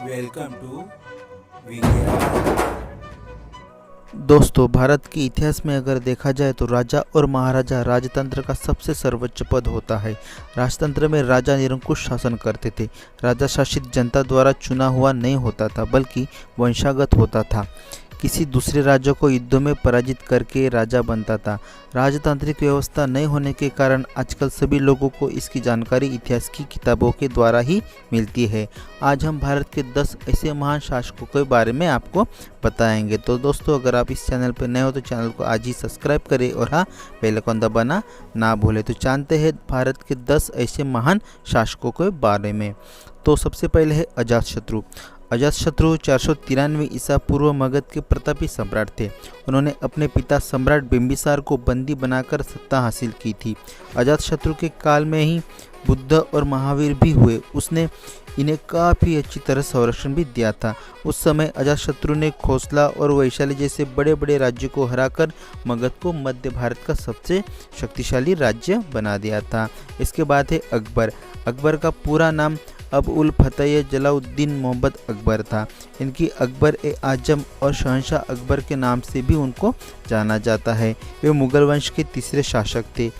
Welcome to विज्ञान। दोस्तों, भारत के इतिहास में अगर देखा जाए तो राजा और महाराजा राजतंत्र का सबसे सर्वोच्च पद होता है। राजतंत्र में राजा निरंकुश शासन करते थे। राजा शासित जनता द्वारा चुना हुआ नहीं होता था, बल्कि वंशागत होता था। किसी दूसरे राज्य को युद्धों में पराजित करके राजा बनता था। राजतांत्रिक व्यवस्था नहीं होने के कारण आजकल सभी लोगों को इसकी जानकारी इतिहास की किताबों के द्वारा ही मिलती है। आज हम भारत के 10 ऐसे महान शासकों के बारे में आपको बताएंगे। तो दोस्तों, अगर आप इस चैनल पर नए हो तो चैनल को आज ही सब्सक्राइब करें और हाँ, बेल आइकन दबाना ना भूलें। तो जानते हैं भारत के 10 ऐसे महान शासकों के बारे में। तो सबसे पहले है अजातशत्रु। अजातशत्रु 493 ईसा पूर्व मगध के प्रतापी सम्राट थे। उन्होंने अपने पिता सम्राट बिंबिसार को बंदी बनाकर सत्ता हासिल की थी। अजातशत्रु के काल में ही बुद्ध और महावीर भी हुए। उसने इन्हें काफ़ी अच्छी तरह संरक्षण भी दिया था। उस समय अजातशत्रु ने खोसला और वैशाली जैसे बड़े बड़े राज्यों को हराकर मगध को मध्य भारत का सबसे शक्तिशाली राज्य बना दिया था। इसके बाद है अकबर। अकबर का पूरा नाम अबू उल फतह जलालुद्दीन मोहम्मद अकबर था। इनकी अकबर ए आजम और शहंशाह अकबर के नाम से भी उनको जाना जाता है। वे मुगल वंश के तीसरे शासक थे।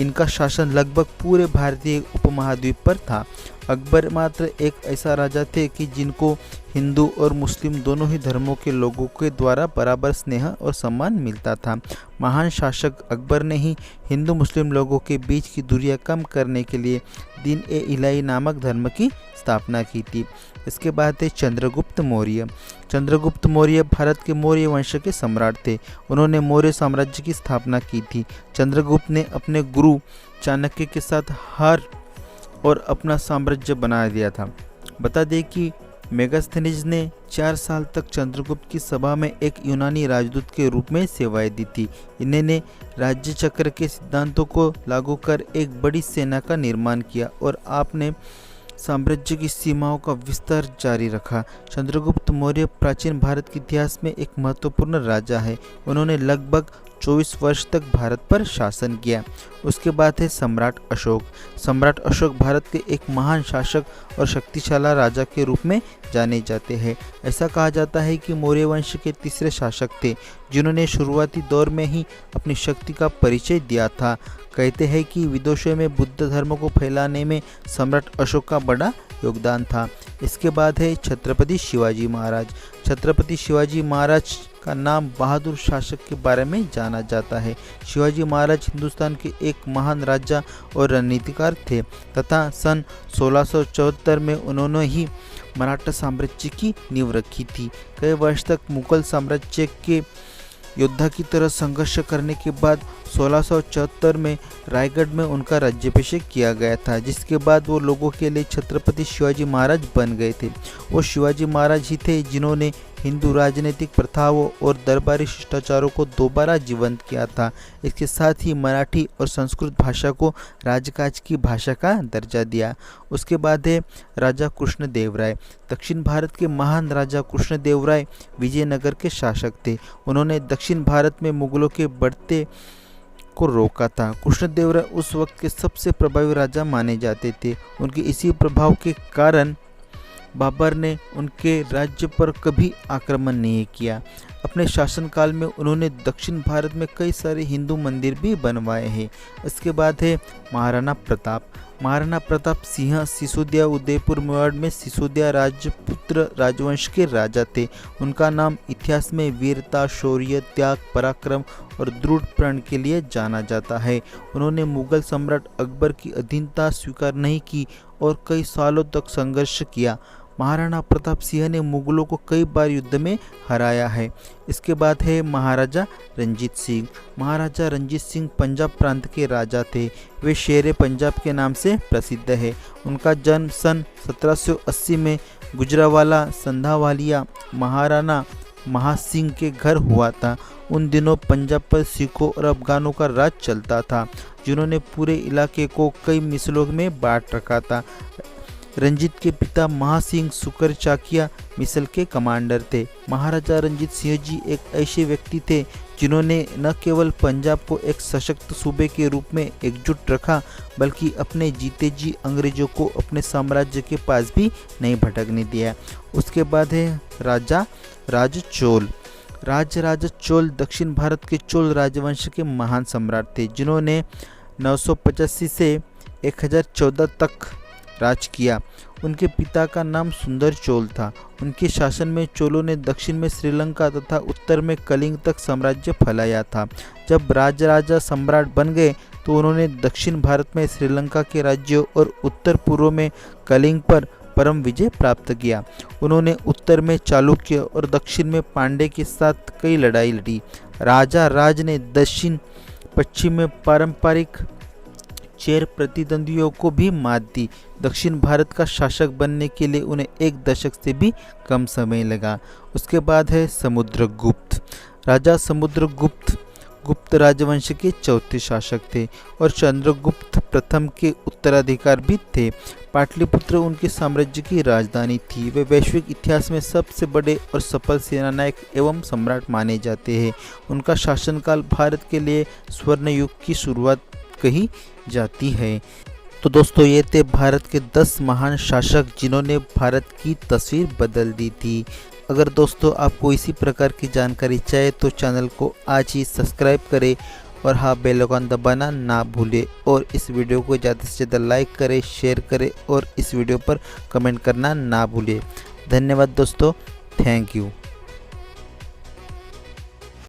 इनका शासन लगभग पूरे भारतीय उपमहाद्वीप पर था। अकबर मात्र एक ऐसा राजा थे कि जिनको हिंदू और मुस्लिम दोनों ही धर्मों के लोगों के द्वारा बराबर स्नेह और सम्मान मिलता था। महान शासक अकबर ने ही हिंदू मुस्लिम लोगों के बीच की दूरियां कम करने के लिए दीन ए इलाही नामक धर्म की स्थापना की थी। इसके बाद है चंद्रगुप्त मौर्य। चंद्रगुप्त मौर्य भारत के मौर्य वंश के सम्राट थे। उन्होंने मौर्य साम्राज्य की स्थापना की थी। चंद्रगुप्त ने अपने गुरु चाणक्य के साथ हार और अपना साम्राज्य बना दिया था। बता दें कि मेगास्थनीज ने 4 साल तक चंद्रगुप्त की सभा में एक यूनानी राजदूत के रूप में सेवाएं दी थी। इन्होंने राज्य चक्र के सिद्धांतों को लागू कर एक बड़ी सेना का निर्माण किया और आपने साम्राज्य की सीमाओं का विस्तार जारी रखा। चंद्रगुप्त मौर्य प्राचीन भारत के इतिहास में एक महत्वपूर्ण राजा है। उन्होंने लगभग 24 वर्ष तक भारत पर शासन किया। उसके बाद है सम्राट अशोक। सम्राट अशोक भारत के एक महान शासक और शक्तिशाली राजा के रूप में जाने जाते हैं। ऐसा कहा जाता है कि मौर्य वंश के तीसरे शासक थे, जिन्होंने शुरुआती दौर में ही अपनी शक्ति का परिचय दिया था। कहते हैं कि विदेशों में बुद्ध धर्म को फैलाने में सम्राट अशोक का बड़ा योगदान था। इसके बाद है छत्रपति शिवाजी महाराज। छत्रपति शिवाजी महाराज का नाम बहादुर शासक के बारे में जाना जाता है। शिवाजी महाराज हिंदुस्तान के एक महान राजा और रणनीतिकार थे तथा सन 1674 में उन्होंने ही मराठा साम्राज्य की नींव रखी थी। कई वर्ष तक मुगल साम्राज्य के योद्धा की तरह संघर्ष करने के बाद 1674 में रायगढ़ में उनका राज्याभिषेक किया गया था, जिसके बाद वो लोगों के लिए छत्रपति शिवाजी महाराज बन गए थे। वो शिवाजी महाराज ही थे जिन्होंने हिंदू राजनीतिक प्रथाओं और दरबारी शिष्टाचारों को दोबारा जीवंत किया था। इसके साथ ही मराठी और संस्कृत भाषा को राजकाज की भाषा का दर्जा दिया। उसके बाद है राजा कृष्णदेवराय। दक्षिण भारत के महान राजा कृष्णदेवराय विजयनगर के शासक थे। उन्होंने दक्षिण भारत में मुगलों के बढ़ते को रोका था। कृष्णदेवराय उस वक्त के सबसे प्रभावी राजा माने जाते थे। उनके इसी प्रभाव के कारण बाबर ने उनके राज्य पर कभी आक्रमण नहीं किया। अपने शासनकाल में उन्होंने दक्षिण भारत में कई सारे हिंदू मंदिर भी बनवाए हैं। इसके बाद है महाराणा प्रताप। महाराणा प्रताप सिंह सिसोदिया उदयपुर मेवाड़ में सिसोदिया राजपुत्र राजवंश के राजा थे। उनका नाम इतिहास में वीरता, शौर्य, त्याग, पराक्रम और दृढ़ प्रण के लिए जाना जाता है। उन्होंने मुगल सम्राट अकबर की अधीनता स्वीकार नहीं की और कई सालों तक संघर्ष किया। महाराणा प्रताप सिंह ने मुगलों को कई बार युद्ध में हराया है। इसके बाद है महाराजा रंजीत सिंह। महाराजा रंजीत सिंह पंजाब प्रांत के राजा थे। वे शेरे पंजाब के नाम से प्रसिद्ध है। उनका जन्म सन 1780 में गुजरावाला संधावालिया महाराणा महासिंह के घर हुआ था। उन दिनों पंजाब पर सिखों और अफगानों का राज चलता था, जिन्होंने पूरे इलाके को कई मिसलों में बांट रखा था। रंजीत के पिता महासिंह सुकर चाकिया मिसल के कमांडर थे। महाराजा रणजीत सिंह जी एक ऐसे व्यक्ति थे जिन्होंने न केवल पंजाब को एक सशक्त सूबे के रूप में एकजुट रखा, बल्कि अपने जीते जी अंग्रेजों को अपने साम्राज्य के पास भी नहीं भटकने दिया। उसके बाद है राजा चोल। राजा चोल दक्षिण भारत के चोल राजवंश के महान सम्राट थे, जिन्होंने 985 से 1014 तक राज किया। उनके पिता का नाम सुंदर चोल था। उनके शासन में चोलों ने दक्षिण में श्रीलंका तथा उत्तर में कलिंग तक साम्राज्य फैलाया था। जब राजा सम्राट बन गए तो उन्होंने दक्षिण भारत में श्रीलंका के राज्यों और उत्तर पूर्व में कलिंग पर परम विजय प्राप्त किया। उन्होंने उत्तर में चालुक्य और दक्षिण में पांड्य के साथ कई लड़ाई लड़ी। राज ने दक्षिण पश्चिम में पारंपरिक चेर प्रतिद्वंदियों को भी मात दी। दक्षिण भारत का शासक बनने के लिए उन्हें 1 दशक से भी कम समय लगा। उसके बाद है समुद्रगुप्त। राजा समुद्रगुप्त गुप्त राजवंश के चौथे शासक थे और चंद्रगुप्त प्रथम के उत्तराधिकार भी थे। पाटलिपुत्र उनके साम्राज्य की राजधानी थी। वे वैश्विक इतिहास में सबसे बड़े और सफल सेनानायक एवं सम्राट माने जाते हैं। उनका शासनकाल भारत के लिए स्वर्ण युग की शुरुआत कही जाती है। तो दोस्तों, ये थे भारत के 10 महान शासक जिन्होंने भारत की तस्वीर बदल दी थी। अगर दोस्तों आपको इसी प्रकार की जानकारी चाहिए तो चैनल को आज ही सब्सक्राइब करें और हाँ, बेल आइकन दबाना ना भूलें और इस वीडियो को ज़्यादा से ज़्यादा लाइक करें, शेयर करें और इस वीडियो पर कमेंट करना ना भूलें। धन्यवाद दोस्तों, थैंक यू।